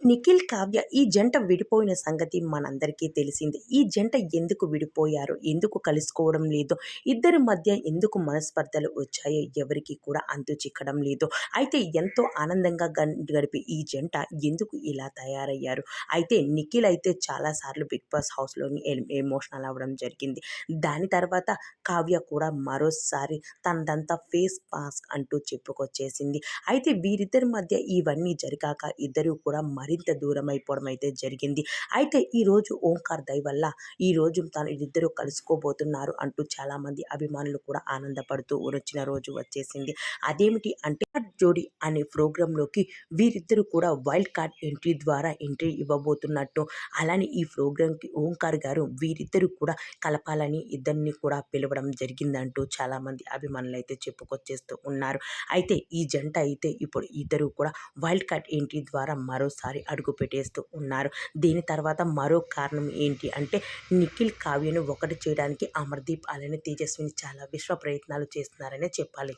నిఖిల్, కావ్య ఈ జంట విడిపోయిన సంగతి మనందరికీ తెలిసిందే. ఈ జంట ఎందుకు విడిపోయారో, ఎందుకు కలుసుకోవడం లేదో, ఇద్దరి మధ్య ఎందుకు మనస్పర్ధలు వచ్చాయో ఎవరికీ కూడా అంతు చిక్కడం లేదు. అయితే ఎంతో ఆనందంగా గడిపే ఈ జంట ఎందుకు ఇలా తయారయ్యారు? అయితే నిఖిల్ అయితే చాలా సార్లు బిగ్ బాస్ హౌస్‌లోని ఎమోషనల్ అవ్వడం జరిగింది. దాని తర్వాత కావ్య కూడా మరోసారి తనదంతా ఫేస్ మాస్క్ అంటూ చెప్పుకొచ్చేసింది. అయితే వీరిద్దరి మధ్య ఇవన్నీ జరిగాక ఇద్దరు కూడా మరింత దూరం అయిపోవడం అయితే జరిగింది. అయితే ఈరోజు ఓంకార్ దయ వల్ల ఈరోజు వీరిద్దరూ కలుసుకోబోతున్నారు అంటూ చాలామంది అభిమానులు కూడా ఆనందపడుతూ వచ్చిన రోజు వచ్చేసింది. అదేమిటి అంటే జోడీ అనే ప్రోగ్రాంలోకి వీరిద్దరూ కూడా వైల్డ్ కార్డ్ ఎంట్రీ ద్వారా ఎంట్రీ ఇవ్వబోతున్నట్టు, అలానే ఈ ప్రోగ్రాంకి ఓంకార్ గారు వీరిద్దరూ కూడా కలపాలని ఇద్దరిని కూడా పిలవడం జరిగిందంటూ చాలామంది అభిమానులు అయితే చెప్పుకొచ్చేస్తూ ఉన్నారు. అయితే ఈ జంట అయితే ఇప్పుడు ఇద్దరు కూడా వైల్డ్ కార్డ్ ఎంట్రీ ద్వారా మరోసారి అడుగు పెట్టేస్తూ ఉన్నారు. దీని తర్వాత మరో కారణం ఏంటి అంటే నిఖిల్, కావ్యను ఒకటి చేయడానికి అమర్దీప్ అలానే తేజస్విని చాలా విశ్వ ప్రయత్నాలు చేస్తున్నారనే చెప్పాలి.